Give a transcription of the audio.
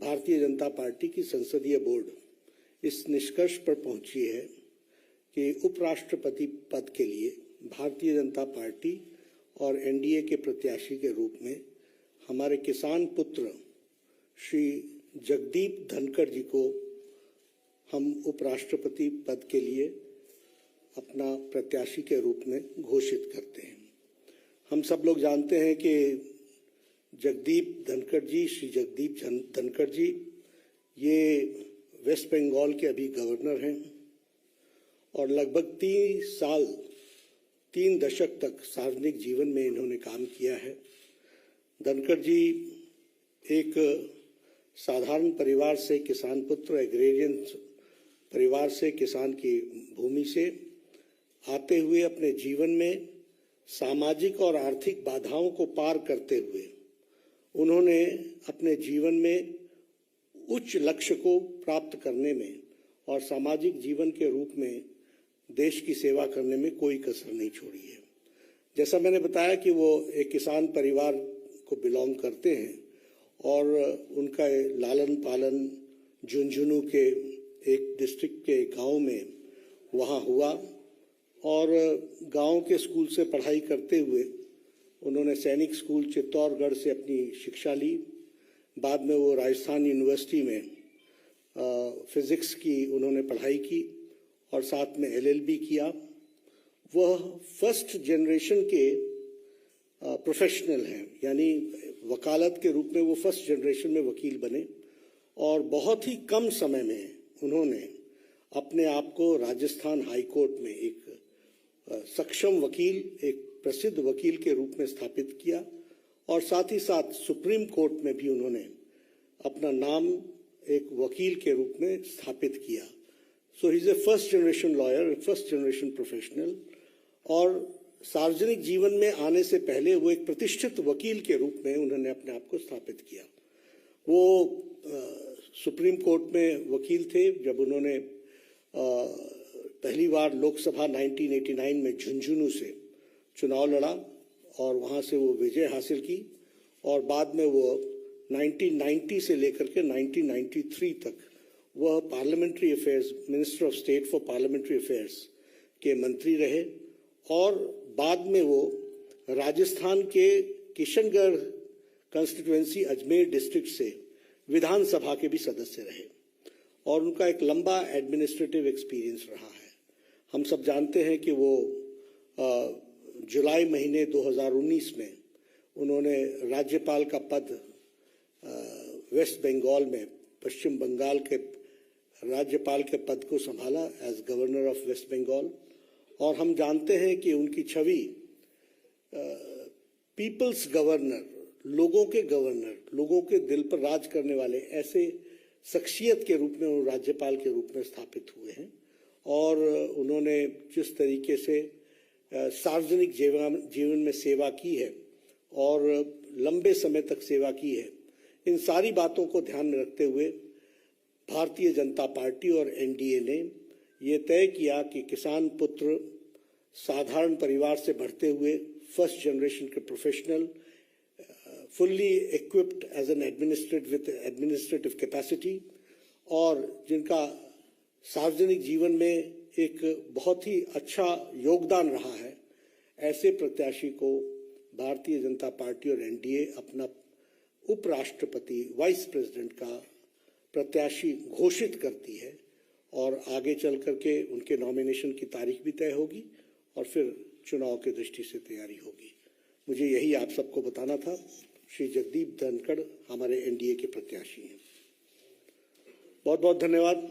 Bharatiya Janata party की संसदीय board इस निष्कर्ष पर पहुंची है कि उपराष्ट्रपति पद के लिए भारतीय जनता पार्टी और एनडीए के प्रत्याशी के रूप में हमारे किसान पुत्र श्री जगदीप धनखड़ जी को हम उपराष्ट्रपति पद के लिए अपना प्रत्याशी के रूप में घोषित करते हैं। हम सब लोग जानते हैं कि जगदीप धनखड़ जी, श्री जगदीप धनखड़ जी, ये वेस्ट बंगाल के अभी गवर्नर हैं और लगभग 3 दशक तक सार्वजनिक जीवन में इन्होंने काम किया है। धनखड़ जी एक साधारण परिवार से, किसान पुत्र, एग्रेरियन परिवार से, किसान की भूमि से आते हुए अपने जीवन में सामाजिक और आर्थिक बाधाओं को पार करते हुए उन्होंने अपने जीवन में उच्च लक्ष्य को प्राप्त करने में और सामाजिक जीवन के रूप में देश की सेवा करने में कोई कसर नहीं छोड़ी है। जैसा मैंने बताया कि वो एक किसान परिवार को बिलोंग करते हैं और उनका लालन पालन झुंझुनू के एक डिस्ट्रिक्ट के गांव में वहाँ हुआ और गांव के स्कूल से पढ़ाई करते हुए उन्होंने सैनिक स्कूल चित्तौड़गढ़ से अपनी शिक्षा ली। बाद में वो राजस्थान यूनिवर्सिटी में फिजिक्स की उन्होंने पढ़ाई की और साथ में एलएलबी किया। वह फर्स्ट जनरेशन के प्रोफेशनल हैं, यानी वकालत के रूप में वो फर्स्ट जनरेशन में वकील बने और बहुत ही कम समय में उन्होंने अपने आप को राजस्थान हाई कोर्ट में एक सक्षम वकील, एक प्रसिद्ध वकील के रूप में स्थापित किया और साथ ही साथ सुप्रीम कोर्ट में भी उन्होंने अपना नाम एक वकील के रूप में स्थापित किया। So he is a first generation lawyer, first generation professional और सार्वजनिक जीवन में आने से पहले वो एक प्रतिष्ठित वकील के रूप में उन्होंने अपने आप को स्थापित किया। वो सुप्रीम कोर्ट में वकील थे जब उन्होंने पहली बार लोकसभा 1989 में झुंझुनू से चुनाव लड़ा और वहां से वो विजय हासिल की और बाद में वो 1990 से लेकर के 1993 तक वह parliamentary affairs, minister of state for parliamentary affairs के मंत्री रहे और बाद में वो राजस्थान के किशनगढ़ कंस्टिट्यूएंसी अजमेर डिस्ट्रिक्ट से विधानसभा के भी सदस्य रहे और उनका एक लंबा एडमिनिस्ट्रेटिव एक्सपीरियंस रहा है। हम सब जानते हैं कि वो जुलाई महीने 2019 में उन्होंने राज्यपाल का पद वेस्ट बंगाल में, पश्चिम बंगाल के राज्यपाल के पद को संभाला as governor of West Bengal और हम जानते हैं कि उनकी छवि पीपल्स गवर्नर, लोगों के गवर्नर, लोगों के दिल पर राज करने वाले ऐसे शख्सियत के रूप में वो राज्यपाल के रूप में स्थापित हुए हैं और उन्होंने जिस तरीके से सार्वजनिक जीवन में सेवा की है और लंबे समय तक सेवा की है, इन सारी बातों को ध्यान में रखते हुए भारतीय जनता पार्टी और एनडीए ने ये तय किया कि किसान पुत्र, साधारण परिवार से बढ़ते हुए फर्स्ट जनरेशन के professional, fully equipped as an administrative capacity और जिनका सार्वजनिक जीवन में एक बहुत ही अच्छा योगदान रहा है, ऐसे प्रत्याशी को भारतीय जनता पार्टी और एनडीए अपना उपराष्ट्रपति, वाइस प्रेसिडेंट का प्रत्याशी घोषित करती है और आगे चल करके उनके नॉमिनेशन की तारीख भी तय होगी और फिर चुनाव की दृष्टि से तैयारी होगी। मुझे यही आप सबको बताना था। श्री जगदीप धनखड़ हमारे एनडीए के प्रत्याशी हैं। बहुत बहुत धन्यवाद।